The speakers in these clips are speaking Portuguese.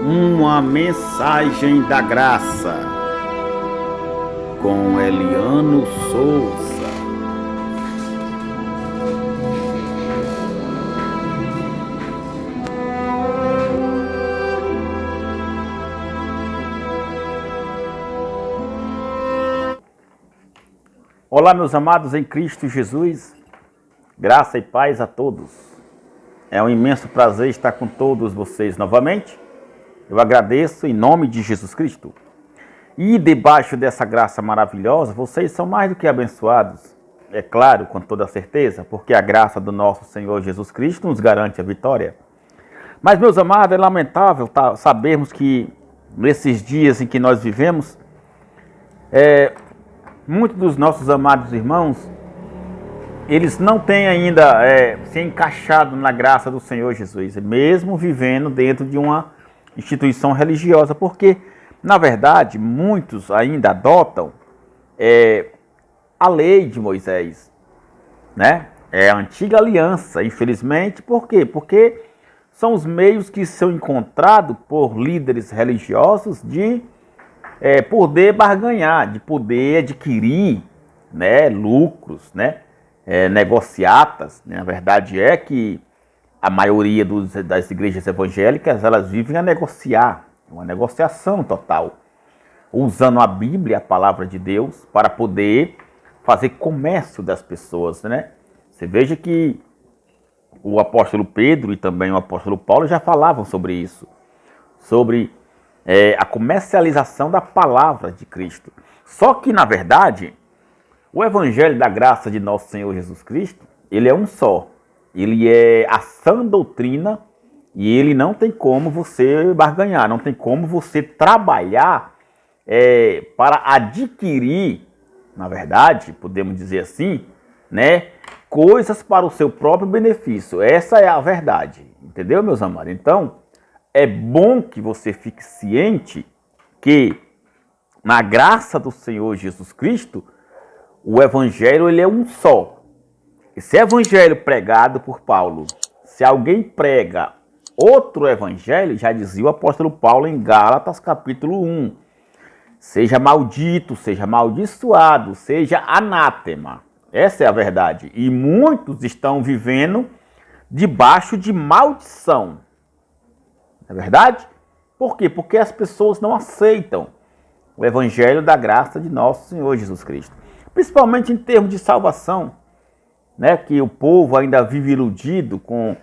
Uma mensagem da graça com Eliano Souza. Olá, meus amados em Cristo Jesus, graça e paz a todos. É um imenso prazer estar com todos vocês novamente. Eu agradeço em nome de Jesus Cristo. E debaixo dessa graça maravilhosa, vocês são mais do que abençoados. É claro, com toda certeza, porque a graça do nosso Senhor Jesus Cristo nos garante a vitória. Mas, meus amados, é lamentável sabermos que nesses dias em que nós vivemos, muitos dos nossos amados irmãos, eles não têm ainda se encaixado na graça do Senhor Jesus, mesmo vivendo dentro de uma instituição religiosa, porque, na verdade, muitos ainda adotam a lei de Moisés, né? É a antiga aliança, infelizmente. Por quê? Porque são os meios que são encontrados por líderes religiosos de poder barganhar, de poder adquirir, né, lucros, né, negociatas. Na verdade é que a maioria das igrejas evangélicas, elas vivem a negociar, uma negociação total, usando a Bíblia, a palavra de Deus, para poder fazer comércio das pessoas, né? Você veja que o apóstolo Pedro e também o apóstolo Paulo já falavam sobre isso, sobre a comercialização da palavra de Cristo. Só que, na verdade, o evangelho da graça de nosso Senhor Jesus Cristo, ele é um só. Ele é a sã doutrina e ele não tem como você barganhar, não tem como você trabalhar para adquirir, na verdade, podemos dizer assim, né, coisas para o seu próprio benefício. Essa é a verdade, entendeu, meus amados? Então, é bom que você fique ciente que na graça do Senhor Jesus Cristo, o evangelho ele é um só. Esse evangelho pregado por Paulo, se alguém prega outro evangelho, já dizia o apóstolo Paulo em Gálatas capítulo 1, seja maldito, seja amaldiçoado, seja anátema. Essa é a verdade. E muitos estão vivendo debaixo de maldição. Não é verdade? Por quê? Porque as pessoas não aceitam o evangelho da graça de nosso Senhor Jesus Cristo. Principalmente em termos de salvação, né, que o povo ainda vive iludido com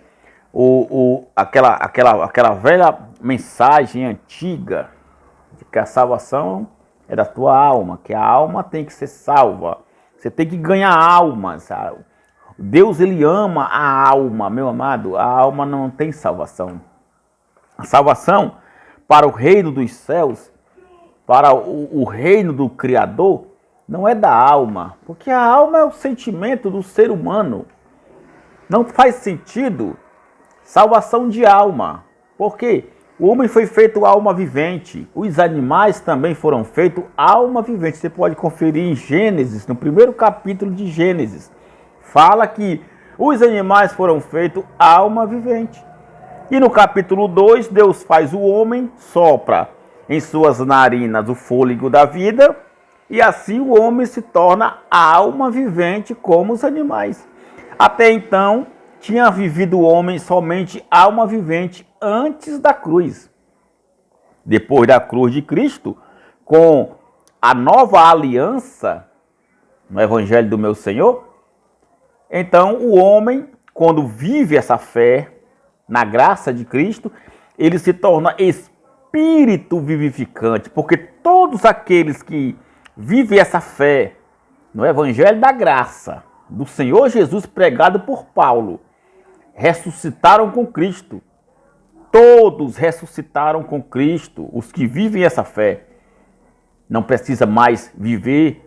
aquela velha mensagem antiga de que a salvação é da tua alma, que a alma tem que ser salva. Você tem que ganhar alma, sabe? Deus, ele ama a alma, meu amado. A alma não tem salvação. A salvação para o reino dos céus, para o reino do Criador, não é da alma, porque a alma é o sentimento do ser humano. Não faz sentido salvação de alma, porque o homem foi feito alma vivente, os animais também foram feitos alma vivente. Você pode conferir em Gênesis, no primeiro capítulo de Gênesis, fala que os animais foram feitos alma vivente. E no capítulo 2, Deus faz o homem, sopra em suas narinas o fôlego da vida, e assim o homem se torna alma vivente como os animais. Até então, tinha vivido o homem somente alma vivente antes da cruz. Depois da cruz de Cristo, com a nova aliança no Evangelho do meu Senhor, então o homem, quando vive essa fé na graça de Cristo, ele se torna espírito vivificante, porque todos aqueles que vivem essa fé no Evangelho da graça do Senhor Jesus pregado por Paulo, ressuscitaram com Cristo. Todos ressuscitaram com Cristo. Os que vivem essa fé não precisa mais viver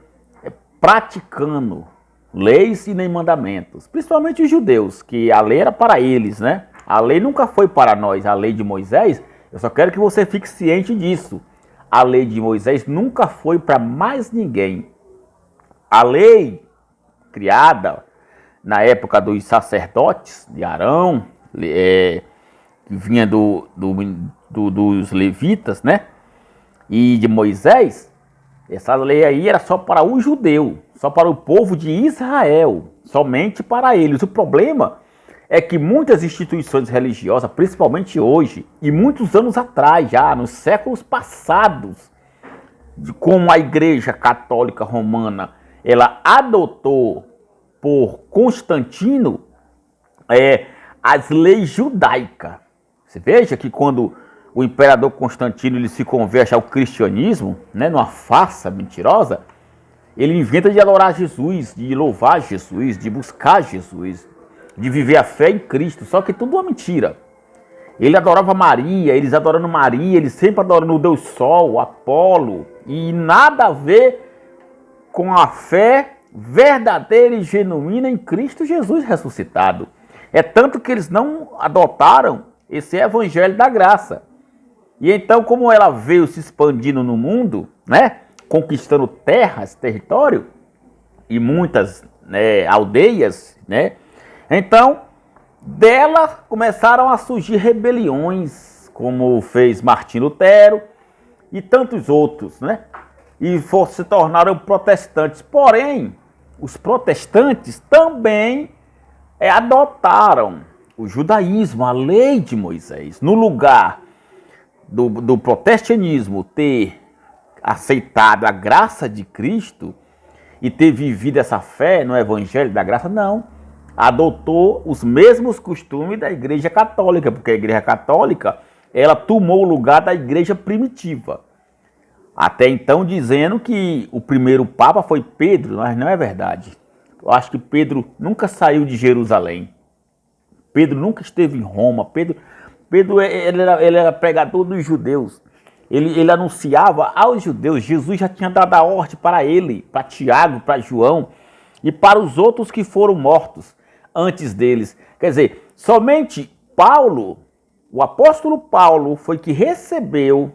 praticando leis e nem mandamentos. Principalmente os judeus, que a lei era para eles, né? A lei nunca foi para nós. A lei de Moisés, eu só quero que você fique ciente disso. A lei de Moisés nunca foi para mais ninguém. A lei criada na época dos sacerdotes de Arão, que vinha dos levitas, né? E de Moisés, essa lei aí era só para o judeu, só para o povo de Israel, somente para eles. O problema é que muitas instituições religiosas, principalmente hoje, e muitos anos atrás, já nos séculos passados, como a Igreja Católica Romana, ela adotou por Constantino as leis judaicas. Você veja que quando o imperador Constantino ele se converte ao cristianismo, né, numa farsa mentirosa, ele inventa de adorar Jesus, de louvar Jesus, de buscar Jesus, de viver a fé em Cristo, só que tudo uma mentira. Ele adorava Maria, eles adorando Maria, eles sempre adorando o Deus Sol, Apolo, e nada a ver com a fé verdadeira e genuína em Cristo Jesus ressuscitado. É tanto que eles não adotaram esse evangelho da graça. E então, como ela veio se expandindo no mundo, né, conquistando terras, território e muitas, né, aldeias, né, então dela começaram a surgir rebeliões, como fez Martim Lutero e tantos outros, né, e se tornaram protestantes. Porém, os protestantes também adotaram o judaísmo, a lei de Moisés, no lugar do protestantismo ter aceitado a graça de Cristo e ter vivido essa fé no evangelho da graça, não. Adotou os mesmos costumes da Igreja Católica, porque a Igreja Católica, ela tomou o lugar da Igreja primitiva. Até então dizendo que o primeiro Papa foi Pedro, mas não é verdade. Eu acho que Pedro nunca saiu de Jerusalém. Pedro nunca esteve em Roma. Pedro ele era pregador dos judeus. Ele anunciava aos judeus. Jesus já tinha dado a ordem para ele, para Tiago, para João e para os outros que foram mortos antes deles. Quer dizer, somente Paulo, o apóstolo Paulo, foi que recebeu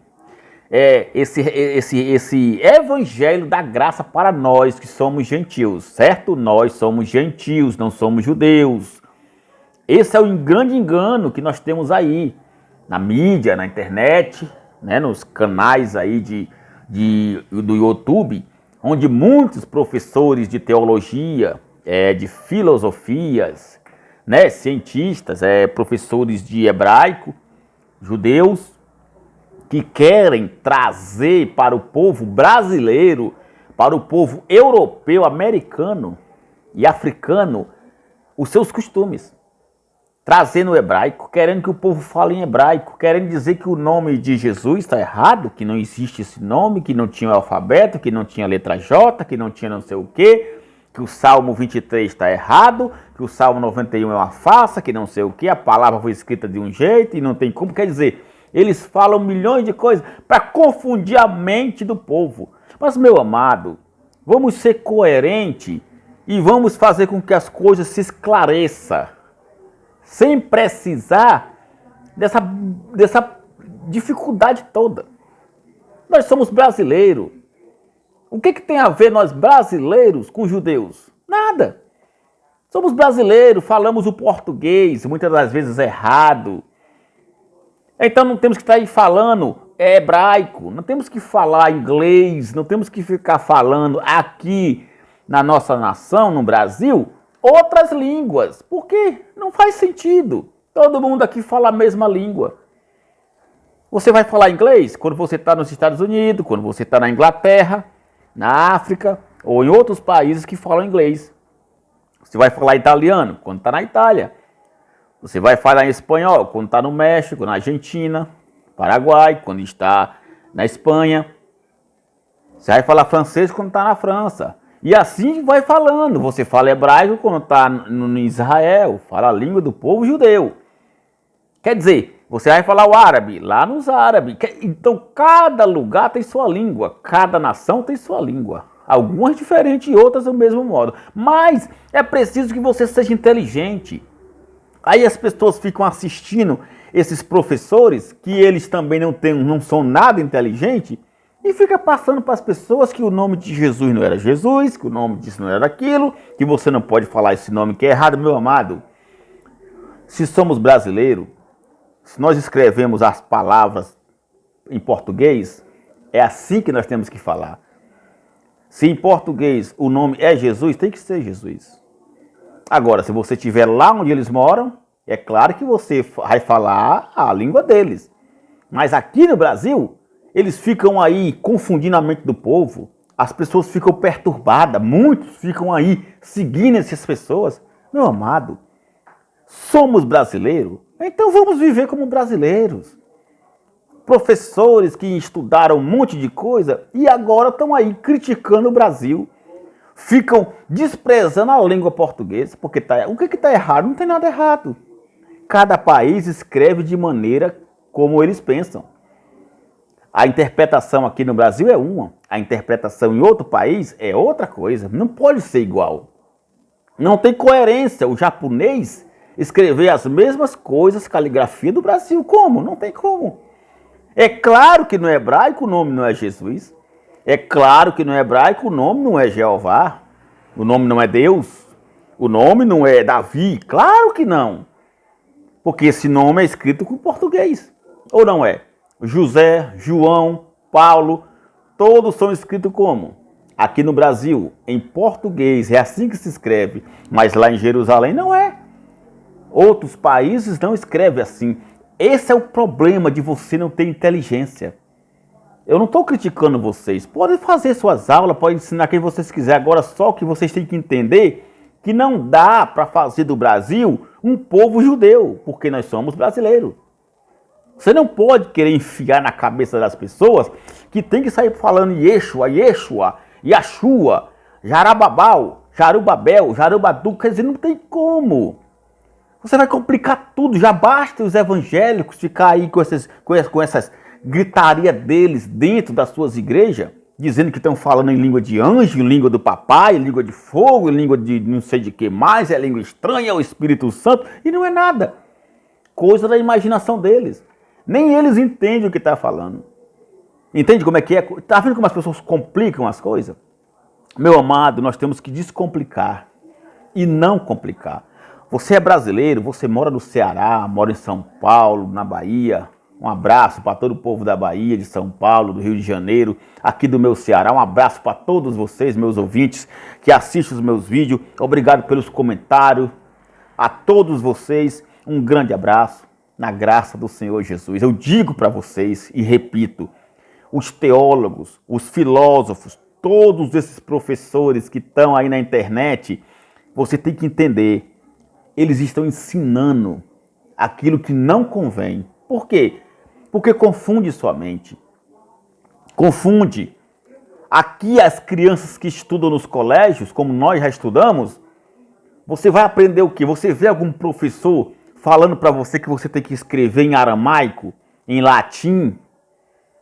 esse evangelho da graça para nós que somos gentios, certo? Nós somos gentios, não somos judeus. Esse é o grande engano que nós temos aí, na mídia, na internet, né, nos canais aí do YouTube, onde muitos professores de teologia, de filosofias, né, cientistas, professores de hebraico, judeus, que querem trazer para o povo brasileiro, para o povo europeu, americano e africano, os seus costumes. Trazendo o hebraico, querendo que o povo fale em hebraico, querendo dizer que o nome de Jesus está errado, que não existe esse nome, que não tinha o alfabeto, que não tinha a letra J, que não tinha não sei o quê, que o Salmo 23 está errado, que o Salmo 91 é uma farsa, que não sei o quê, a palavra foi escrita de um jeito e não tem como. Quer dizer, eles falam milhões de coisas para confundir a mente do povo. Mas, meu amado, vamos ser coerentes e vamos fazer com que as coisas se esclareçam, sem precisar dessa dificuldade toda. Nós somos brasileiros. O que tem a ver nós brasileiros com judeus? Nada. Somos brasileiros, falamos o português, muitas das vezes errado. Então não temos que estar aí falando hebraico, não temos que falar inglês, não temos que ficar falando aqui na nossa nação, no Brasil, outras línguas, porque não faz sentido. Todo mundo aqui fala a mesma língua. Você vai falar inglês quando você está nos Estados Unidos, quando você está na Inglaterra, na África ou em outros países que falam inglês. Você vai falar italiano quando está na Itália. Você vai falar em espanhol quando está no México, na Argentina, Paraguai, quando está na Espanha. Você vai falar francês quando está na França. E assim vai falando. Você fala hebraico quando está no Israel, fala a língua do povo judeu. Quer dizer, você vai falar o árabe lá nos árabes. Então cada lugar tem sua língua, cada nação tem sua língua. Algumas diferentes e outras do mesmo modo. Mas é preciso que você seja inteligente. Aí as pessoas ficam assistindo esses professores, que eles também não são nada inteligentes, e fica passando para as pessoas que o nome de Jesus não era Jesus, que o nome disso não era aquilo, que você não pode falar esse nome que é errado. Meu amado, se somos brasileiros, se nós escrevemos as palavras em português, é assim que nós temos que falar. Se em português o nome é Jesus, tem que ser Jesus. Agora, se você estiver lá onde eles moram, é claro que você vai falar a língua deles. Mas aqui no Brasil, eles ficam aí confundindo a mente do povo. As pessoas ficam perturbadas, muitos ficam aí seguindo essas pessoas. Meu amado, somos brasileiros, então vamos viver como brasileiros. Professores que estudaram um monte de coisa e agora estão aí criticando o Brasil. Ficam desprezando a língua portuguesa, porque o que está errado? Não tem nada errado. Cada país escreve de maneira como eles pensam. A interpretação aqui no Brasil é uma, a interpretação em outro país é outra coisa. Não pode ser igual. Não tem coerência o japonês escrever as mesmas coisas, caligrafia do Brasil. Como? Não tem como. É claro que no hebraico o nome não é Jesus. É claro que no hebraico o nome não é Jeová. O nome não é Deus. O nome não é Davi. Claro que não. Porque esse nome é escrito com português. Ou não é? José, João, Paulo, todos são escritos como? Aqui no Brasil, em português, é assim que se escreve. Mas lá em Jerusalém não é. Outros países não escrevem assim. Esse é o problema de você não ter inteligência. Eu não estou criticando vocês. Podem fazer suas aulas, podem ensinar quem vocês quiserem. Agora só que vocês têm que entender que não dá para fazer do Brasil um povo judeu, porque nós somos brasileiros. Você não pode querer enfiar na cabeça das pessoas que tem que sair falando Yeshua, Yeshua, Yashua, Jarababal, Jarubabel, Jarubadu. Quer dizer, não tem como. Você vai complicar tudo. Já basta os evangélicos ficar aí com essas gritarias deles dentro das suas igrejas, dizendo que estão falando em língua de anjo, em língua do papai, em língua de fogo, em língua de não sei de que mais, é língua estranha, é o Espírito Santo, e não é nada. Coisa da imaginação deles. Nem eles entendem o que está falando. Entende como é que é? Está vendo como as pessoas complicam as coisas? Meu amado, nós temos que descomplicar e não complicar. Você é brasileiro, você mora no Ceará, mora em São Paulo, na Bahia. Um abraço para todo o povo da Bahia, de São Paulo, do Rio de Janeiro, aqui do meu Ceará. Um abraço para todos vocês, meus ouvintes, que assistem os meus vídeos. Obrigado pelos comentários. A todos vocês, um grande abraço. Na graça do Senhor Jesus. Eu digo para vocês e repito, os teólogos, os filósofos, todos esses professores que estão aí na internet, você tem que entender, eles estão ensinando aquilo que não convém. Por quê? Porque confunde sua mente. Confunde. Aqui as crianças que estudam nos colégios, como nós já estudamos, você vai aprender o quê? Você vê algum professor falando para você que você tem que escrever em aramaico, em latim,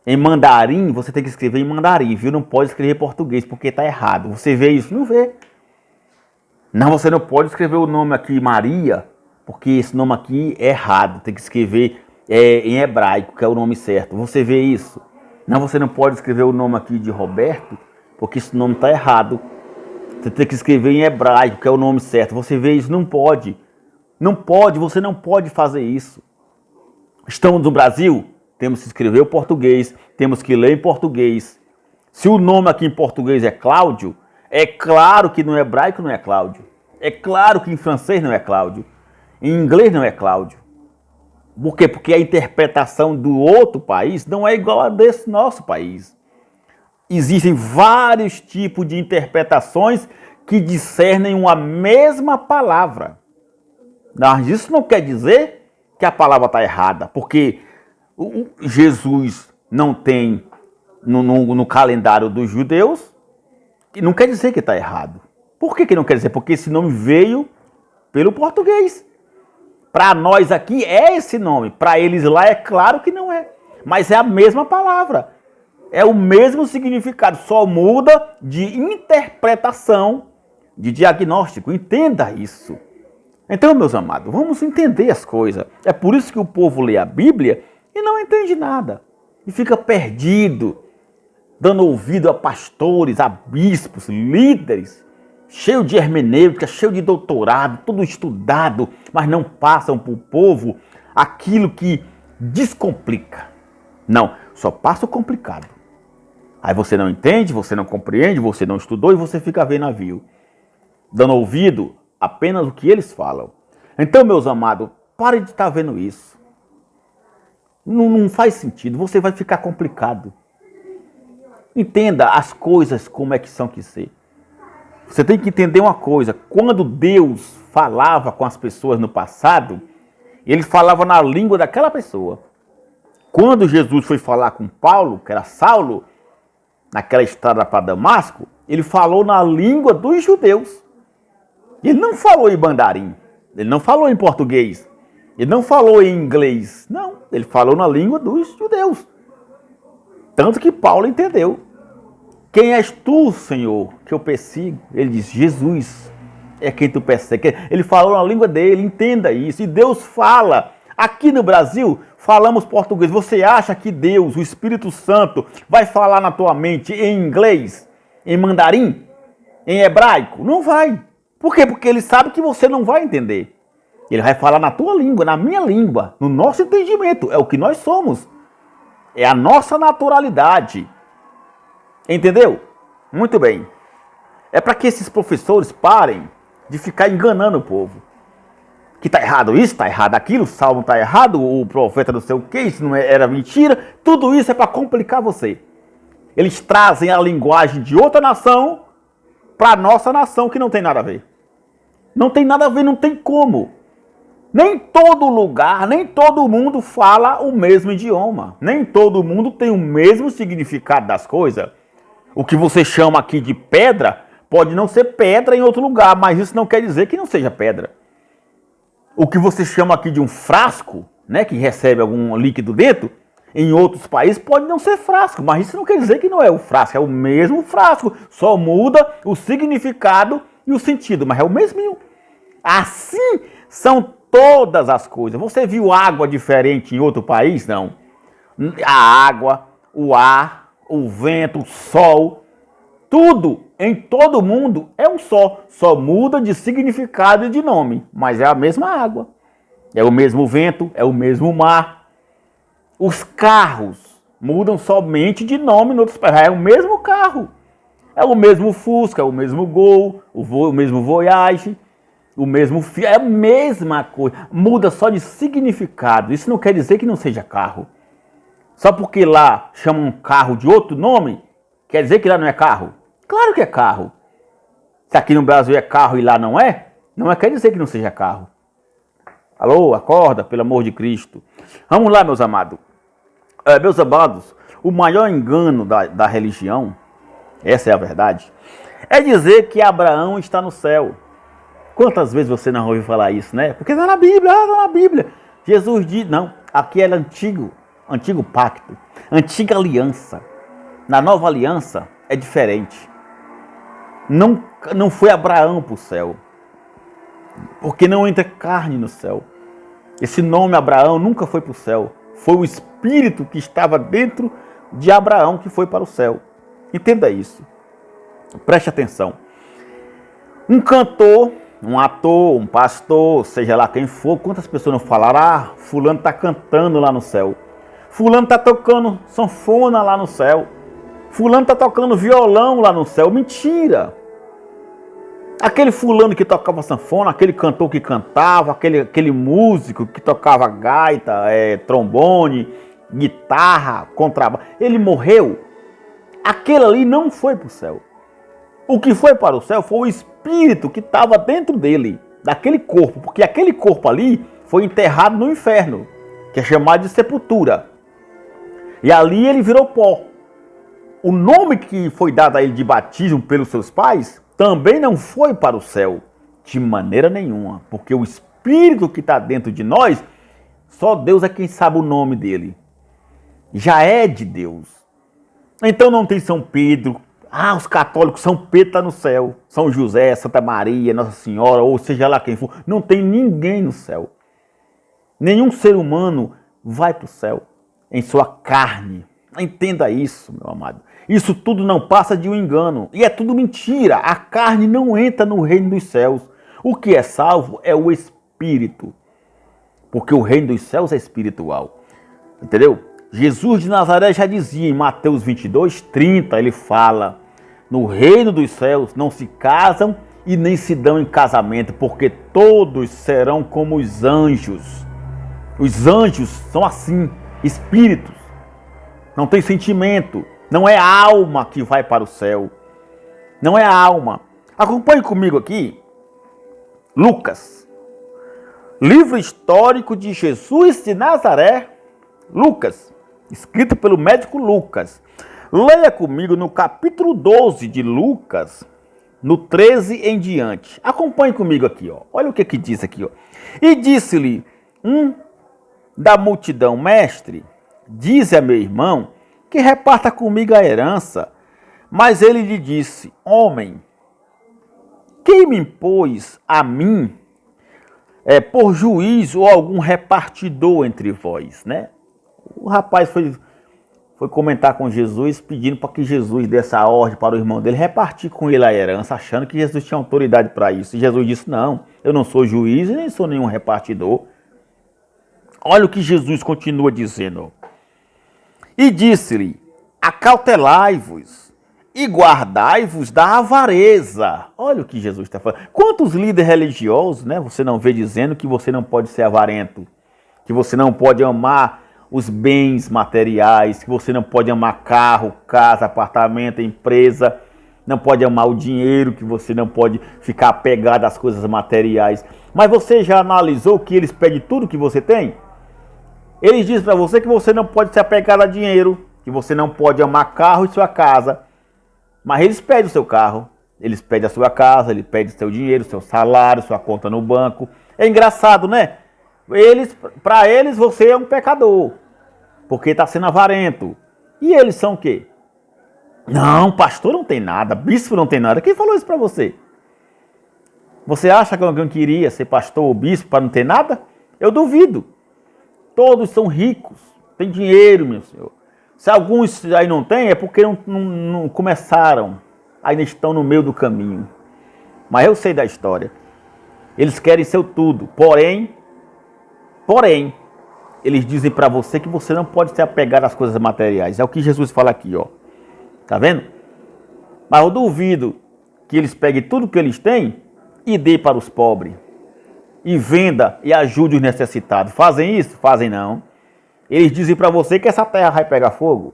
em mandarim, você tem que escrever em mandarim, viu? Não pode escrever em português, porque está errado. Você vê isso? Não vê. Não, você não pode escrever o nome aqui Maria, porque esse nome aqui é errado. Tem que escrever em hebraico, que é o nome certo. Você vê isso? Não, você não pode escrever o nome aqui de Roberto, porque esse nome está errado. Você tem que escrever em hebraico, que é o nome certo. Você vê isso? Não pode. Não pode, você não pode fazer isso. Estamos no Brasil, temos que escrever o português, temos que ler em português. Se o nome aqui em português é Cláudio, é claro que no hebraico não é Cláudio. É claro que em francês não é Cláudio. Em inglês não é Cláudio. Por quê? Porque a interpretação do outro país não é igual a desse nosso país. Existem vários tipos de interpretações que discernem uma mesma palavra. Mas isso não quer dizer que a palavra está errada, porque Jesus não tem no calendário dos judeus, e não quer dizer que está errado. Por que não quer dizer? Porque esse nome veio pelo português. Para nós aqui é esse nome, para eles lá é claro que não é, mas é a mesma palavra, é o mesmo significado, só muda de interpretação, de diagnóstico, entenda isso. Então, meus amados, vamos entender as coisas. É por isso que o povo lê a Bíblia e não entende nada. E fica perdido, dando ouvido a pastores, a bispos, líderes, cheio de hermenêutica, cheio de doutorado, tudo estudado, mas não passam para o povo aquilo que descomplica. Não, só passa o complicado. Aí você não entende, você não compreende, você não estudou e você fica vendo navio, dando ouvido apenas o que eles falam. Então, meus amados, pare de estar vendo isso. Não faz sentido, você vai ficar complicado. Entenda as coisas como é que são que ser. Você tem que entender uma coisa, quando Deus falava com as pessoas no passado, ele falava na língua daquela pessoa. Quando Jesus foi falar com Paulo, que era Saulo, naquela estrada para Damasco, ele falou na língua dos judeus. Ele não falou em mandarim, ele não falou em português, ele não falou em inglês, não, ele falou na língua dos judeus. Tanto que Paulo entendeu. Quem és tu, Senhor, que eu persigo? Ele diz, Jesus é quem tu persegue. Ele falou na língua dele, entenda isso. E Deus fala. Aqui no Brasil, falamos português. Você acha que Deus, o Espírito Santo, vai falar na tua mente em inglês, em mandarim, em hebraico? Não vai. Por quê? Porque ele sabe que você não vai entender. Ele vai falar na tua língua, na minha língua, no nosso entendimento. É o que nós somos. É a nossa naturalidade. Entendeu? Muito bem. É para que esses professores parem de ficar enganando o povo. Que está errado isso, está errado aquilo, o salmo está errado, o profeta não sei o que, isso não era mentira. Tudo isso é para complicar você. Eles trazem a linguagem de outra nação para a nossa nação, que não tem nada a ver. Não tem nada a ver, não tem como. Nem todo lugar, nem todo mundo fala o mesmo idioma. Nem todo mundo tem o mesmo significado das coisas. O que você chama aqui de pedra pode não ser pedra em outro lugar, mas isso não quer dizer que não seja pedra. O que você chama aqui de um frasco, né, que recebe algum líquido dentro, em outros países pode não ser frasco, mas isso não quer dizer que não é o frasco, é o mesmo frasco, só muda o significado e o sentido, mas é o mesmo. Assim são todas as coisas. Você viu água diferente em outro país? Não. A água, o ar, o vento, o sol, tudo em todo mundo é um só muda de significado e de nome, mas é a mesma água, é o mesmo vento, é o mesmo mar. Os carros mudam somente de nome em outros países, é o mesmo carro, é o mesmo Fusca, é o mesmo Gol, o mesmo Voyage, o mesmo Fiat, é a mesma coisa, muda só de significado. Isso não quer dizer que não seja carro. Só porque lá chamam um carro de outro nome, quer dizer que lá não é carro? Claro que é carro. Se aqui no Brasil é carro e lá não é quer dizer que não seja carro. Alô, acorda, pelo amor de Cristo. Vamos lá, meus amados. Meus amados, o maior engano da religião, essa é a verdade, é dizer que Abraão está no céu. Quantas vezes você não ouviu falar isso, né? Porque está na Bíblia, está na Bíblia. Jesus diz, não, aqui era antigo pacto, antiga aliança. Na nova aliança é diferente. Não foi Abraão para o céu, porque não entra carne no céu. Esse nome Abraão nunca foi para o céu. Foi o Espírito que estava dentro de Abraão que foi para o céu. Entenda isso. Preste atenção. Um cantor, um ator, um pastor, seja lá quem for, quantas pessoas não falaram, fulano está cantando lá no céu. Fulano está tocando sanfona lá no céu. Fulano está tocando violão lá no céu. Mentira! Aquele fulano que tocava sanfona, aquele cantor que cantava, aquele músico que tocava gaita, trombone, guitarra, contrabaixo, ele morreu. Aquele ali não foi para o céu. O que foi para o céu foi o espírito que estava dentro dele, daquele corpo, porque aquele corpo ali foi enterrado no inferno, que é chamado de sepultura. E ali ele virou pó. O nome que foi dado a ele de batismo pelos seus pais também não foi para o céu, de maneira nenhuma, porque o Espírito que está dentro de nós, só Deus é quem sabe o nome dele. Já é de Deus. Então não tem São Pedro. Os católicos, São Pedro está no céu. São José, Santa Maria, Nossa Senhora, ou seja lá quem for. Não tem ninguém no céu. Nenhum ser humano vai para o céu em sua carne. Entenda isso, meu amado. Isso tudo não passa de um engano. E é tudo mentira. A carne não entra no reino dos céus. O que é salvo é o espírito. Porque o reino dos céus é espiritual. Entendeu? Jesus de Nazaré já dizia em Mateus 22:30, ele fala: no reino dos céus não se casam e nem se dão em casamento, porque todos serão como os anjos. Os anjos são assim, espíritos. Não tem sentimento. Não é a alma que vai para o céu. Não é a alma. Acompanhe comigo aqui. Lucas. Livro histórico de Jesus de Nazaré. Lucas. Escrito pelo médico Lucas. Leia comigo no capítulo 12 de Lucas, no 13 em diante. Acompanhe comigo aqui, ó. Olha o que diz aqui, ó. E disse-lhe um da multidão: mestre, dize a meu irmão que reparta comigo a herança. Mas ele lhe disse: homem, quem me impôs a mim por juiz ou algum repartidor entre vós, né? O rapaz foi comentar com Jesus, pedindo para que Jesus desse a ordem para o irmão dele repartir com ele a herança, achando que Jesus tinha autoridade para isso. E Jesus disse: não, eu não sou juiz e nem sou nenhum repartidor. Olha o que Jesus continua dizendo. E disse-lhe: acautelai-vos e guardai-vos da avareza. Olha o que Jesus está falando. Quantos líderes religiosos, né, você não vê dizendo que você não pode ser avarento, que você não pode amar os bens materiais, que você não pode amar carro, casa, apartamento, empresa, não pode amar o dinheiro, que você não pode ficar apegado às coisas materiais. Mas você já analisou que eles pedem tudo que você tem? Eles dizem para você que você não pode se apegar a dinheiro, que você não pode amar carro e sua casa. Mas eles pedem o seu carro, eles pedem a sua casa, eles pedem o seu dinheiro, seu salário, sua conta no banco. É engraçado, né? Para eles você é um pecador, porque está sendo avarento. E eles são o quê? Não, pastor não tem nada, bispo não tem nada. Quem falou isso para você? Você acha que alguém queria ser pastor ou bispo para não ter nada? Eu duvido. Todos são ricos, têm dinheiro, meu senhor. Se alguns aí não têm, é porque não começaram, ainda estão no meio do caminho. Mas eu sei da história. Eles querem ser tudo, porém, eles dizem para você que você não pode se apegar às coisas materiais. É o que Jesus fala aqui, ó. Tá vendo? Mas eu duvido que eles peguem tudo que eles têm e dê para os pobres. E venda e ajude os necessitados. Fazem isso? Fazem não. Eles dizem para você que essa terra vai pegar fogo,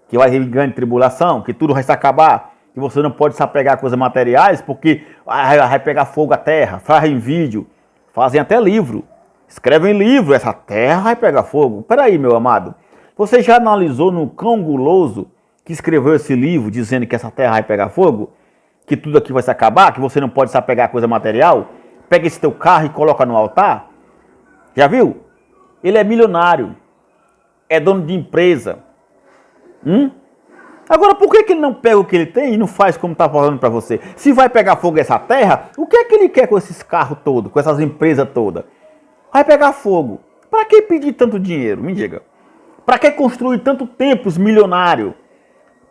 que vai vir grande tribulação, que tudo vai se acabar, que você não pode se apegar a coisas materiais porque vai pegar fogo a terra. Fazem vídeo, fazem até livro. Escrevem livro, essa terra vai pegar fogo. Peraí, meu amado, você já analisou no cão guloso que escreveu esse livro dizendo que essa terra vai pegar fogo? Que tudo aqui vai se acabar, que você não pode se apegar a coisa material? Pega esse teu carro e coloca no altar? Já viu? Ele é milionário, é dono de empresa. Agora, por que ele não pega o que ele tem e não faz como está falando para você? Se vai pegar fogo essa terra, o que é que ele quer com esses carros todos, com essas empresas todas? Vai pegar fogo. Para que pedir tanto dinheiro? Me diga. Para que construir tanto templos milionário?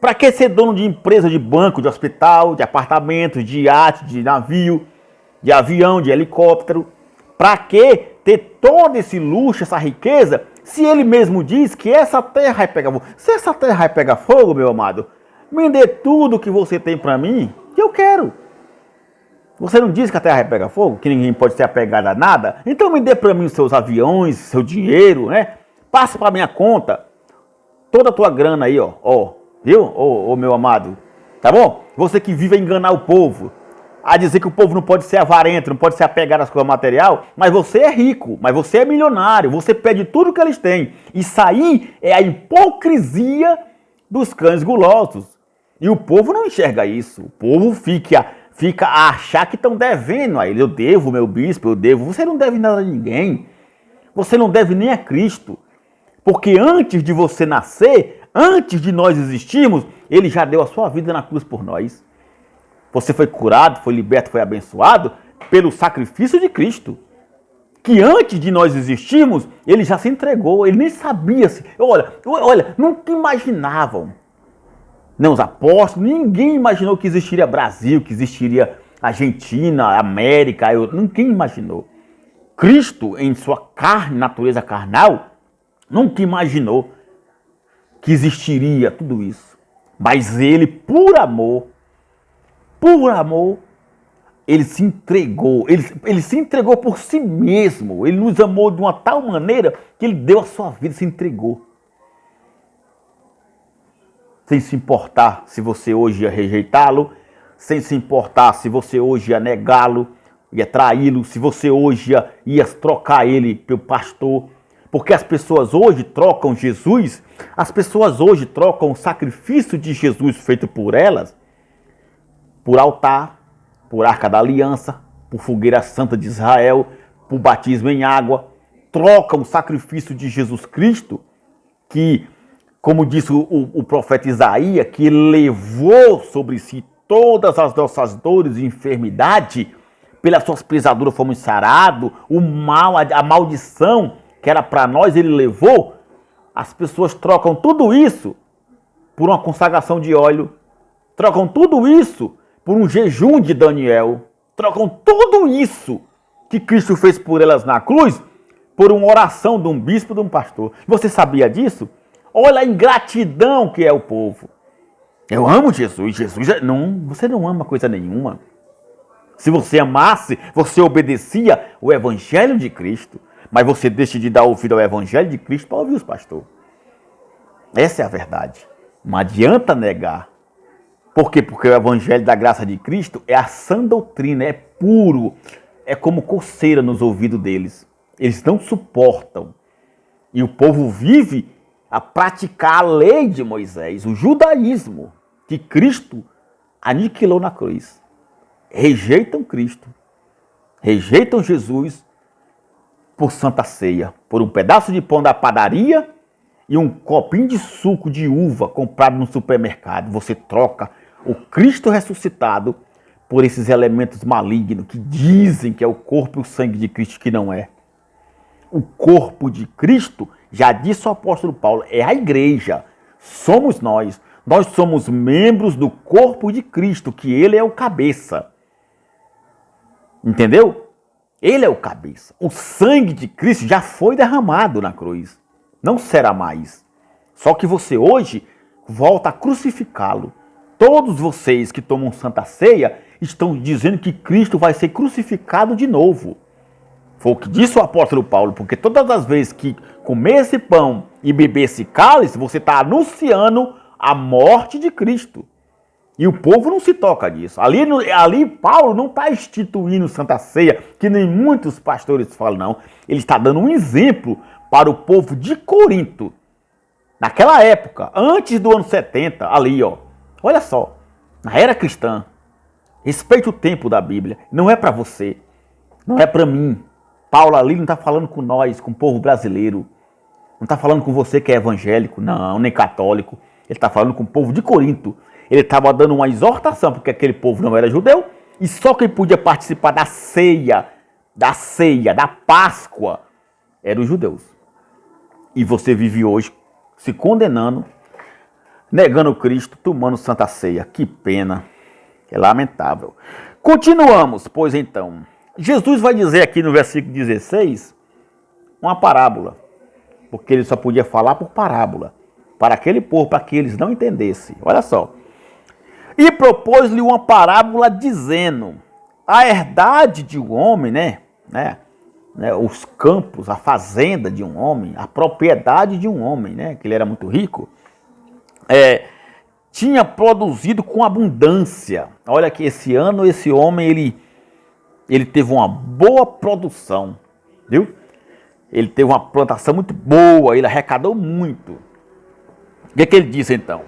Para que ser dono de empresa, de banco, de hospital, de apartamento, de iate, de navio, de avião, de helicóptero? Para que ter todo esse luxo, essa riqueza, se ele mesmo diz que essa terra vai pegar fogo? Se essa terra vai pegar fogo, meu amado, me dê tudo que você tem para mim, que eu quero. Você não diz que a terra vai pegar fogo? Que ninguém pode ser apegado a nada? Então me dê para mim os seus aviões, seu dinheiro, né? Passa para minha conta toda a tua grana aí, ó. Viu, ô meu amado? Tá bom? Você que vive a enganar o povo, a dizer que o povo não pode ser avarento, não pode ser apegado às coisas materiais, mas você é rico, mas você é milionário, você pede tudo que eles têm. Isso aí é a hipocrisia dos cães gulosos. E o povo não enxerga isso. O povo fica a achar que estão devendo a ele. Eu devo, meu bispo, eu devo. Você não deve nada a ninguém. Você não deve nem a Cristo. Porque antes de você nascer, antes de nós existirmos, ele já deu a sua vida na cruz por nós. Você foi curado, foi liberto, foi abençoado pelo sacrifício de Cristo. Que antes de nós existirmos, ele já se entregou, ele nem sabia. Olha, nunca imaginavam. Não, os apóstolos, ninguém imaginou que existiria Brasil, que existiria Argentina, América, ninguém imaginou. Cristo, em sua carne, natureza carnal, Nunca imaginou que existiria tudo isso. Mas ele, por amor, ele se entregou. Ele se entregou por si mesmo. Ele nos amou de uma tal maneira que ele deu a sua vida, se entregou. Sem se importar se você hoje ia rejeitá-lo, sem se importar se você hoje ia negá-lo, ia traí-lo, se você hoje ia trocar ele pelo pastor. Porque as pessoas hoje trocam Jesus, as pessoas hoje trocam o sacrifício de Jesus feito por elas, por altar, por Arca da Aliança, por Fogueira Santa de Israel, por batismo em água. Trocam o sacrifício de Jesus Cristo, que, como disse o profeta Isaías, que ele levou sobre si todas as nossas dores e enfermidade, pelas suas pisaduras fomos sarados, o mal, a maldição que era para nós, ele levou. As pessoas trocam tudo isso por uma consagração de óleo, trocam tudo isso por um jejum de Daniel, trocam tudo isso que Cristo fez por elas na cruz, por uma oração de um bispo, de um pastor. Você sabia disso? Olha a ingratidão que é o povo. Eu amo Jesus. Não, você não ama coisa nenhuma. Se você amasse, você obedecia o Evangelho de Cristo. Mas você deixa de dar ouvido ao Evangelho de Cristo para ouvir os pastores. Essa é a verdade. Não adianta negar. Por quê? Porque o Evangelho da graça de Cristo é a sã doutrina, é puro. É como coceira nos ouvidos deles. Eles não suportam. E o povo vive a praticar a lei de Moisés, o judaísmo, que Cristo aniquilou na cruz. Rejeitam Cristo, rejeitam Jesus por Santa Ceia, por um pedaço de pão da padaria e um copinho de suco de uva comprado no supermercado. Você troca o Cristo ressuscitado por esses elementos malignos que dizem que é o corpo e o sangue de Cristo, que não é. O corpo de Cristo, já disse o apóstolo Paulo, é a igreja. Somos nós. Nós somos membros do corpo de Cristo, que ele é o cabeça. Entendeu? Ele é o cabeça. O sangue de Cristo já foi derramado na cruz. Não será mais. Só que você hoje volta a crucificá-lo. Todos vocês que tomam Santa Ceia estão dizendo que Cristo vai ser crucificado de novo. Foi o que disse o apóstolo Paulo, porque todas as vezes que comer esse pão e beber esse cálice, você está anunciando a morte de Cristo. E o povo não se toca disso. Ali Paulo não está instituindo Santa Ceia, que nem muitos pastores falam, não. Ele está dando um exemplo para o povo de Corinto. Naquela época, antes do ano 70, ali, ó. Olha só, na era cristã, respeite o tempo da Bíblia. Não é para você, não é para mim. Paulo ali não está falando com nós, com o povo brasileiro. Não está falando com você que é evangélico, não, nem católico. Ele está falando com o povo de Corinto. Ele estava dando uma exortação, porque aquele povo não era judeu, e só quem podia participar da ceia, da Páscoa, eram os judeus. E você vive hoje se condenando, negando Cristo, tomando Santa Ceia. Que pena, é lamentável. Continuamos, pois então. Jesus vai dizer aqui no versículo 16 uma parábola, porque ele só podia falar por parábola, para aquele povo, para que eles não entendessem. Olha só. E propôs-lhe uma parábola dizendo, a herdade de um homem, os campos, a fazenda de um homem, a propriedade de um homem, que ele era muito rico, tinha produzido com abundância. Olha que esse ano, esse homem, ele teve uma boa produção, viu? Ele teve uma plantação muito boa, ele arrecadou muito. O que ele disse então?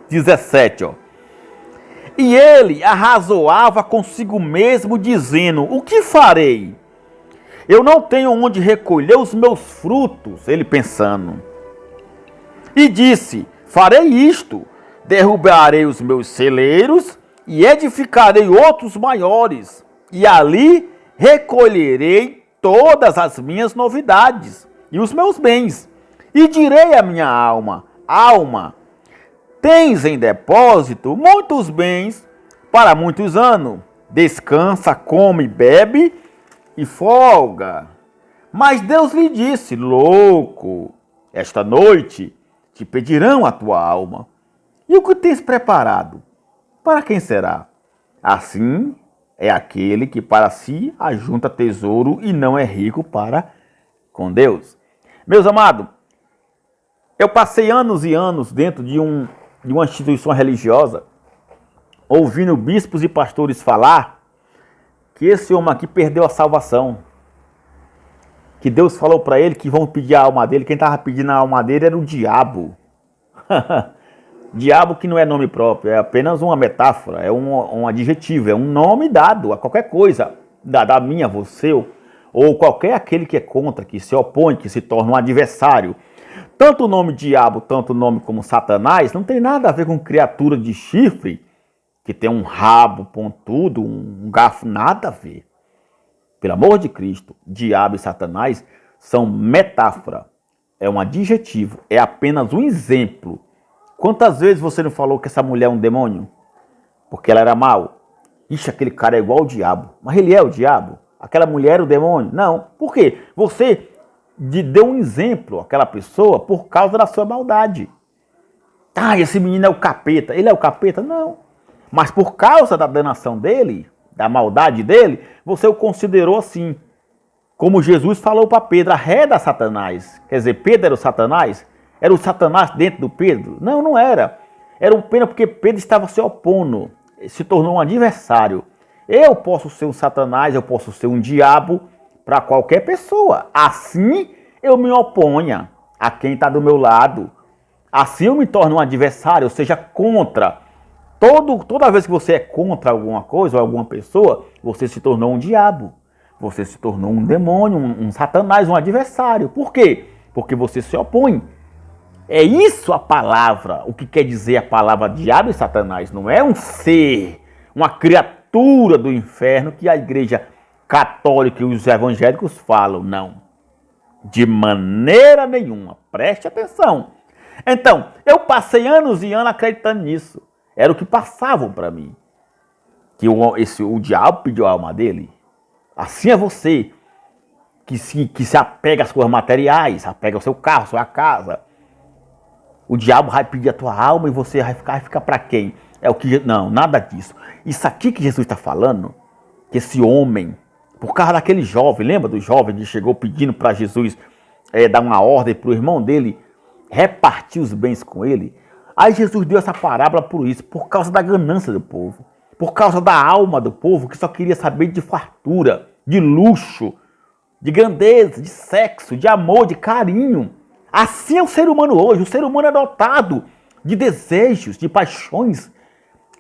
17, ó. E ele arrazoava consigo mesmo, dizendo, o que farei? Eu não tenho onde recolher os meus frutos, ele pensando. E disse, farei isto, derrubarei os meus celeiros e edificarei outros maiores, e ali recolherei todas as minhas novidades e os meus bens. E direi à minha alma, alma, tens em depósito muitos bens para muitos anos. Descansa, come, bebe e folga. Mas Deus lhe disse, louco, Esta noite te pedirão a tua alma. E o que tens preparado? Para quem será? Assim é aquele que para si ajunta tesouro e não é rico para com Deus. Meus amados, eu passei anos e anos dentro de uma instituição religiosa, ouvindo bispos e pastores falar que esse homem aqui perdeu a salvação. Que Deus falou para ele que vão pedir a alma dele. Quem estava pedindo a alma dele era o diabo. Diabo que não é nome próprio, é apenas uma metáfora, é um adjetivo, é um nome dado a qualquer coisa, da minha, você, ou qualquer aquele que é contra, que se opõe, que se torna um adversário. Tanto o nome diabo, tanto o nome como Satanás, não tem nada a ver com criatura de chifre, que tem um rabo pontudo, um garfo, nada a ver. Pelo amor de Cristo, diabo e Satanás são metáfora, é um adjetivo, é apenas um exemplo. Quantas vezes você não falou que essa mulher é um demônio? Porque ela era mal? Ixi, aquele cara é igual ao diabo. Mas ele é o diabo? Aquela mulher é o demônio? Não. Por quê? Você deu um exemplo àquela pessoa por causa da sua maldade. Ah, esse menino é o capeta. Ele é o capeta? Não. Mas por causa da danação dele, da maldade dele, você o considerou assim. Como Jesus falou para Pedro, arreda Satanás. Quer dizer, Pedro era o Satanás? Era o Satanás dentro do Pedro? Não, não era. Era um pena porque Pedro estava se opondo, se tornou um adversário. Eu posso ser um Satanás, eu posso ser um diabo para qualquer pessoa. Assim eu me oponha a quem está do meu lado. Assim eu me torno um adversário, ou seja, contra. Toda vez que você é contra alguma coisa ou alguma pessoa, você se tornou um diabo. Você se tornou um demônio, um Satanás, um adversário. Por quê? Porque você se opõe. É isso a palavra, o que quer dizer a palavra diabo e Satanás. Não é um ser, uma criatura do inferno que a igreja católica e os evangélicos falam. Não. De maneira nenhuma. Preste atenção. Então, eu passei anos e anos acreditando nisso. Era o que passavam para mim. Que o diabo pediu a alma dele. Assim é você que se apega às coisas materiais, apega ao seu carro, à sua casa. O diabo vai pedir a tua alma e você vai ficar para quem? É o que não, nada disso. Isso aqui que Jesus está falando, que esse homem, por causa daquele jovem, lembra do jovem que chegou pedindo para Jesus dar uma ordem para o irmão dele repartir os bens com ele? Aí Jesus deu essa parábola por isso, por causa da ganância do povo, por causa da alma do povo que só queria saber de fartura, de luxo, de grandeza, de sexo, de amor, de carinho. Assim é o ser humano hoje. O ser humano é dotado de desejos, de paixões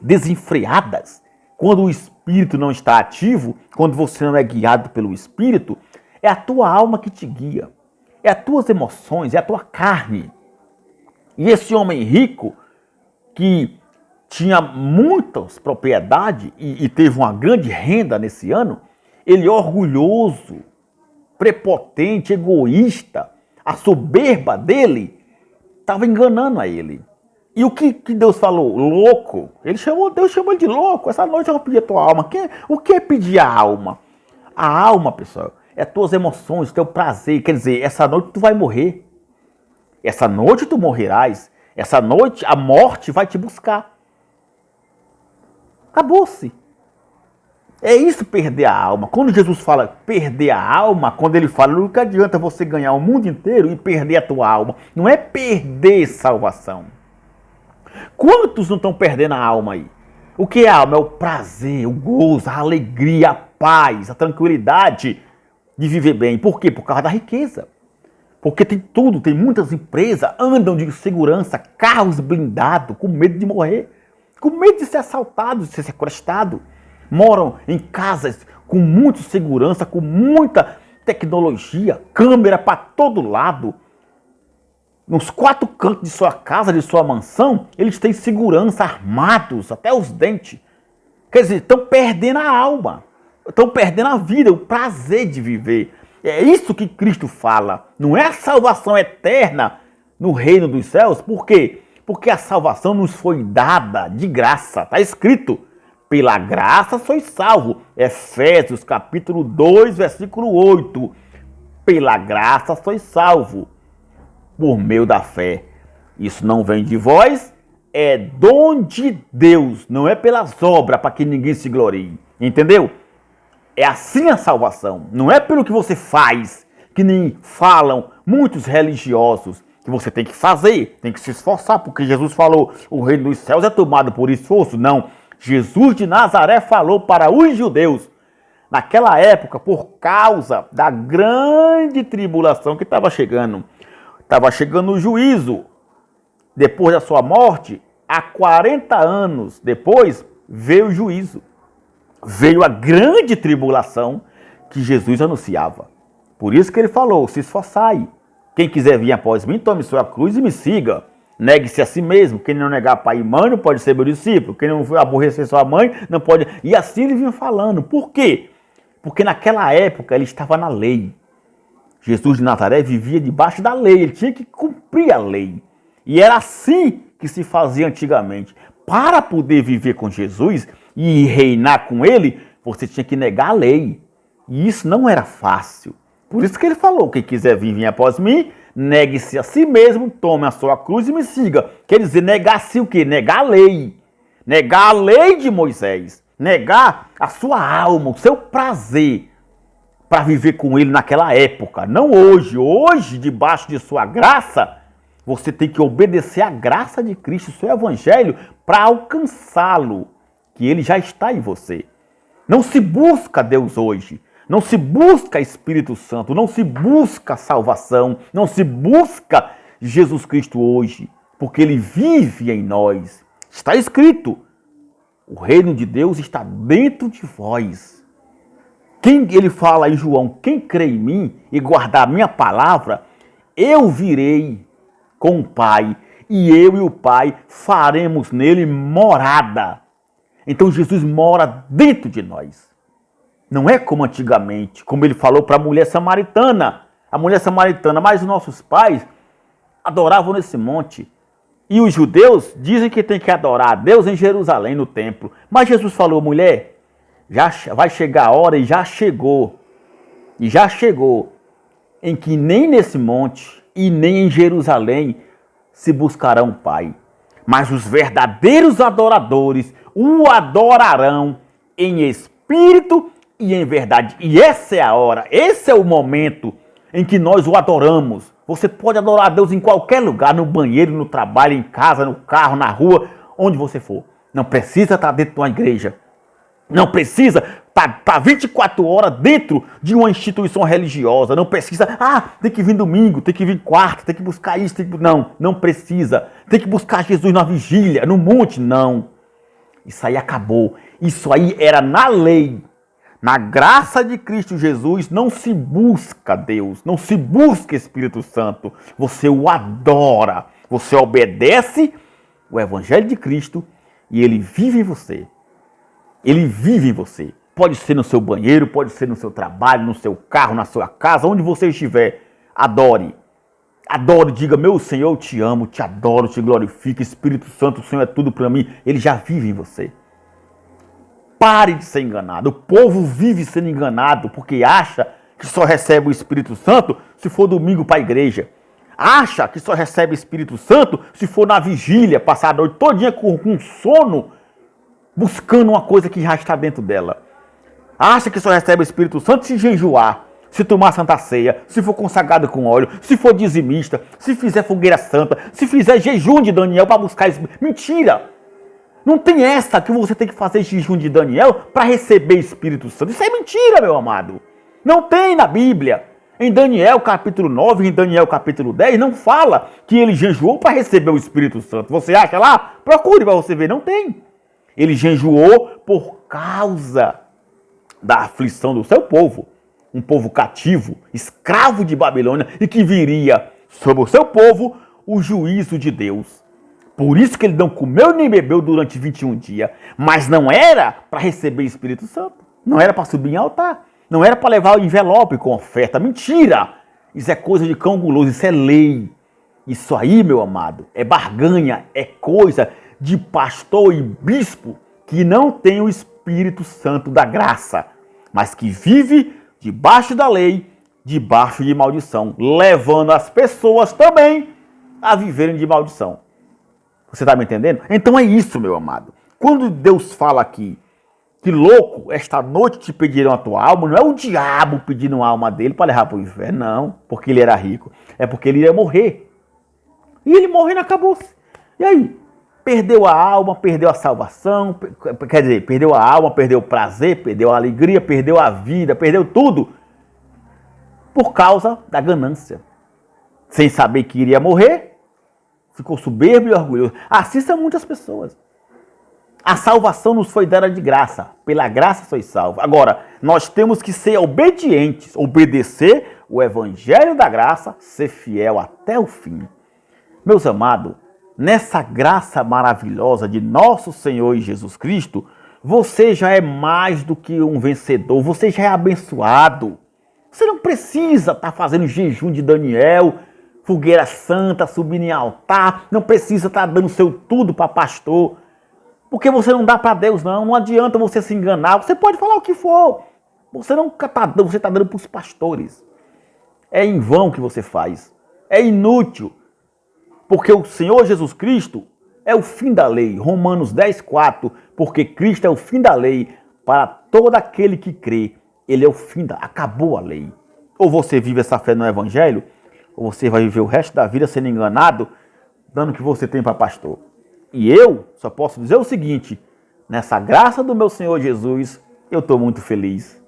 desenfreadas. Quando o espírito não está ativo, quando você não é guiado pelo espírito, é a tua alma que te guia. É as tuas emoções, é a tua carne. E esse homem rico, que tinha muitas propriedades e teve uma grande renda nesse ano, ele orgulhoso, prepotente, egoísta, a soberba dele estava enganando a ele. E o que Deus falou? Louco. Deus chamou ele de louco. Essa noite eu vou pedir a tua alma. O que é pedir a alma? A alma, pessoal, é as tuas emoções, teu prazer. Quer dizer, essa noite tu vai morrer. Essa noite tu morrerás. Essa noite a morte vai te buscar. Acabou-se. É isso, perder a alma. Quando Jesus fala perder a alma, quando ele fala, não adianta você ganhar o mundo inteiro e perder a tua alma. Não é perder salvação. Quantos não estão perdendo a alma aí? O que é a alma? É o prazer, o gozo, a alegria, a paz, a tranquilidade de viver bem. Por quê? Por causa da riqueza. Porque tem tudo, tem muitas empresas, andam de segurança, carros blindados, com medo de morrer, com medo de ser assaltado, de ser sequestrado. Moram em casas com muita segurança, com muita tecnologia, câmera para todo lado. Nos 4 cantos de sua casa, de sua mansão, eles têm segurança, armados até os dentes. Quer dizer, estão perdendo a alma, estão perdendo a vida, o prazer de viver. É isso que Cristo fala. Não é a salvação eterna no reino dos céus. Por quê? Porque a salvação nos foi dada de graça. Está escrito. Pela graça sois salvo. Efésios capítulo 2, versículo 8. Pela graça sois salvo. por meio da fé. Isso não vem de vós, é dom de Deus, não é pelas obras para que ninguém se glorie. Entendeu? É assim a salvação. Não é pelo que você faz, que nem falam muitos religiosos, que você tem que fazer, tem que se esforçar, porque Jesus falou, o reino dos céus é tomado por esforço. Não. Jesus de Nazaré falou para os judeus, naquela época, por causa da grande tribulação que estava chegando o juízo. Depois da sua morte, há 40 anos depois, veio o juízo. Veio a grande tribulação que Jesus anunciava. Por isso que ele falou, se esforçai. Quem quiser vir após mim, tome sua cruz e me siga. Negue-se a si mesmo. Quem não negar pai e mãe não pode ser meu discípulo. Quem não aborrecer sua mãe não pode... E assim ele vinha falando. Por quê? Porque naquela época ele estava na lei. Jesus de Nazaré vivia debaixo da lei. Ele tinha que cumprir a lei. E era assim que se fazia antigamente. Para poder viver com Jesus e reinar com ele, você tinha que negar a lei. E isso não era fácil. Por isso que ele falou, quem quiser vir, venha após mim, negue-se a si mesmo, tome a sua cruz e me siga. Quer dizer, negar-se o quê? Negar a lei. Negar a lei de Moisés. Negar a sua alma, o seu prazer para viver com ele naquela época. Não hoje. Hoje, debaixo de sua graça, você tem que obedecer à graça de Cristo, o seu evangelho, para alcançá-lo, que ele já está em você. Não se busca Deus hoje. Não se busca Espírito Santo, não se busca salvação, não se busca Jesus Cristo hoje, porque ele vive em nós. Está escrito, o reino de Deus está dentro de vós. Ele fala em João, quem crê em mim e guardar a minha palavra, eu virei com o Pai, e eu e o Pai faremos nele morada. Então Jesus mora dentro de nós. Não é como antigamente, como ele falou para a mulher samaritana. A mulher samaritana, mas os nossos pais adoravam nesse monte. E os judeus dizem que tem que adorar a Deus em Jerusalém, no templo. Mas Jesus falou, mulher, já vai chegar a hora e já chegou, em que nem nesse monte e nem em Jerusalém se buscarão o Pai. Mas os verdadeiros adoradores o adorarão em espírito e em verdade. E essa é a hora, esse é o momento em que nós o adoramos. Você pode adorar a Deus em qualquer lugar, no banheiro, no trabalho, em casa, no carro, na rua, onde você for. Não precisa estar dentro de uma igreja. Não precisa estar 24 horas dentro de uma instituição religiosa. Não precisa, tem que vir domingo, tem que vir quarta, tem que buscar isso. Não precisa. Tem que buscar Jesus na vigília, no monte. Não. Isso aí acabou. Isso aí era na lei. Na graça de Cristo Jesus, não se busca Deus, não se busca Espírito Santo. Você o adora, você obedece o Evangelho de Cristo e ele vive em você. Ele vive em você. Pode ser no seu banheiro, pode ser no seu trabalho, no seu carro, na sua casa, onde você estiver. Adore. Adore, diga, meu Senhor, eu te amo, te adoro, te glorifico. Espírito Santo, o Senhor é tudo para mim. Ele já vive em você. Pare de ser enganado. O povo vive sendo enganado porque acha que só recebe o Espírito Santo se for domingo para a igreja. Acha que só recebe o Espírito Santo se for na vigília, passar a noite todinha com sono, buscando uma coisa que já está dentro dela. Acha que só recebe o Espírito Santo se jejuar, se tomar Santa Ceia, se for consagrado com óleo, se for dizimista, se fizer fogueira santa, se fizer jejum de Daniel para buscar isso. Mentira! Não tem essa que você tem que fazer jejum de Daniel para receber Espírito Santo. Isso é mentira, meu amado. Não tem na Bíblia. Em Daniel capítulo 9, em Daniel capítulo 10, não fala que ele jejuou para receber o Espírito Santo. Você acha lá? Procure para você ver. Não tem. Ele jejuou por causa da aflição do seu povo. Um povo cativo, escravo de Babilônia, e que viria sobre o seu povo o juízo de Deus. Por isso que ele não comeu nem bebeu durante 21 dias. Mas não era para receber Espírito Santo. Não era para subir em altar. Não era para levar o envelope com oferta. Mentira! Isso é coisa de cão guloso. Isso é lei. Isso aí, meu amado, é barganha. É coisa de pastor e bispo que não tem o Espírito Santo da graça. Mas que vive debaixo da lei, debaixo de maldição, levando as pessoas também a viverem de maldição. Você está me entendendo? Então é isso, meu amado. Quando Deus fala aqui, que louco, esta noite te pedirão a tua alma, não é o diabo pedindo a alma dele para levar para o inferno, não, porque ele era rico. É porque ele ia morrer. E ele morrendo acabou-se. E aí? Perdeu a alma, perdeu a salvação, quer dizer, perdeu a alma, perdeu o prazer, perdeu a alegria, perdeu a vida, perdeu tudo. Por causa da ganância. Sem saber que iria morrer, ficou soberbo e orgulhoso. Assim são muitas pessoas. A salvação nos foi dada de graça. Pela graça sois salvos. Agora, nós temos que ser obedientes, obedecer o evangelho da graça, ser fiel até o fim. Meus amados, nessa graça maravilhosa de nosso Senhor Jesus Cristo, você já é mais do que um vencedor, você já é abençoado. Você não precisa estar fazendo jejum de Daniel, fogueira santa, subindo em altar, não precisa estar dando seu tudo para pastor, porque você não dá para Deus, não adianta você se enganar, você pode falar o que for, você está dando para os pastores. É em vão que você faz, é inútil, porque o Senhor Jesus Cristo é o fim da lei, Romanos 10:4, porque Cristo é o fim da lei para todo aquele que crê, ele é o fim acabou a lei. Ou você vive essa fé no evangelho, ou você vai viver o resto da vida sendo enganado, dando o que você tem para pastor. E eu só posso dizer o seguinte, nessa graça do meu Senhor Jesus, eu estou muito feliz.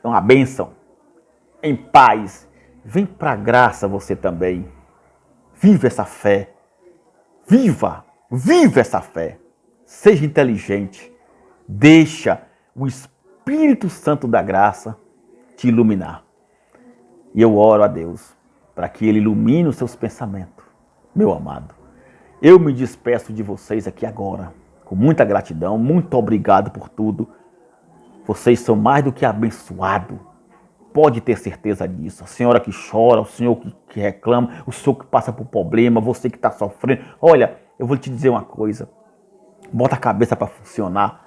É uma bênção. Em paz. Vem para a graça você também. Viva essa fé. Viva essa fé. Seja inteligente. Deixa o Espírito Santo da graça te iluminar. E eu oro a Deus para que Ele ilumine os seus pensamentos, meu amado. Eu me despeço de vocês aqui agora, com muita gratidão, muito obrigado por tudo. Vocês são mais do que abençoados. Pode ter certeza disso. A senhora que chora, o senhor que reclama, o senhor que passa por problema, você que está sofrendo. Olha, eu vou te dizer uma coisa. Bota a cabeça para funcionar.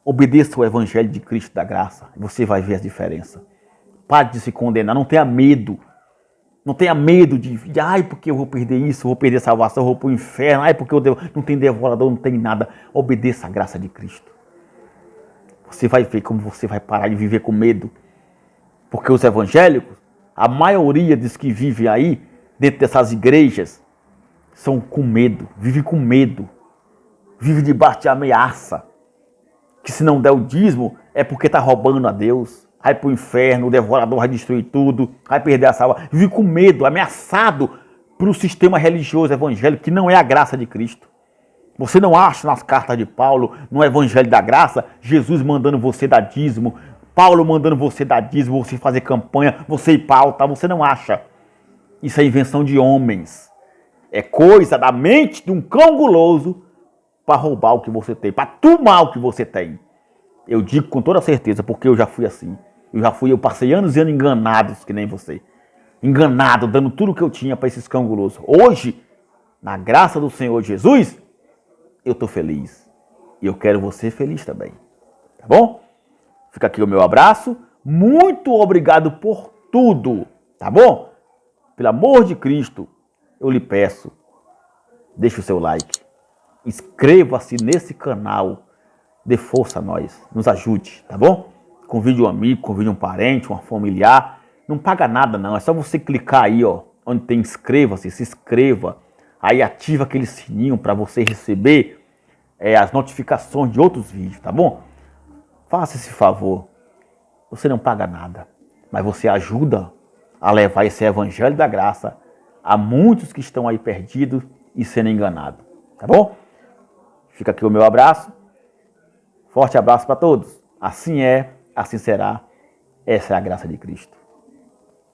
Obedeça o evangelho de Cristo da graça. E você vai ver a diferença. Pare de se condenar, não tenha medo. Não tenha medo de ai, porque eu vou perder isso, eu vou perder a salvação, eu vou para o inferno, ai, porque não tem devorador, não tem nada. Obedeça a graça de Cristo. Você vai ver como você vai parar de viver com medo. Porque os evangélicos, a maioria dos que vivem aí, dentro dessas igrejas, são com medo, vivem com medo. Vivem debaixo de ameaça. Que se não der o dízimo, é porque está roubando a Deus. Vai para o inferno, o devorador vai destruir tudo, vai perder a salvação. Vive com medo, ameaçado por um sistema religioso evangélico que não é a graça de Cristo. Você não acha nas cartas de Paulo, no evangelho da graça, Jesus mandando você dar dízimo, Paulo mandando você dar dízimo, você fazer campanha, você ir para altar, você não acha. Isso é invenção de homens. É coisa da mente de um cão guloso para roubar o que você tem, para tomar o que você tem. Eu digo com toda certeza, porque eu já fui assim. Eu passei anos e anos enganados, que nem você. Enganado, dando tudo que eu tinha para esses cão gulosos. Hoje, na graça do Senhor Jesus, eu estou feliz. E eu quero você feliz também. Tá bom? Fica aqui o meu abraço. Muito obrigado por tudo. Tá bom? Pelo amor de Cristo, eu lhe peço, deixe o seu like. Inscreva-se nesse canal. Dê força a nós. Nos ajude, tá bom? Convide um amigo, convide um parente, um familiar. Não paga nada não, é só você clicar aí, ó, onde tem inscreva-se, se inscreva. Aí ativa aquele sininho para você receber as notificações de outros vídeos, tá bom? Faça esse favor. Você não paga nada, mas você ajuda a levar esse evangelho da graça a muitos que estão aí perdidos e sendo enganados, tá bom? Fica aqui o meu abraço. Forte abraço para todos. Assim é, assim será. Essa é a graça de Cristo.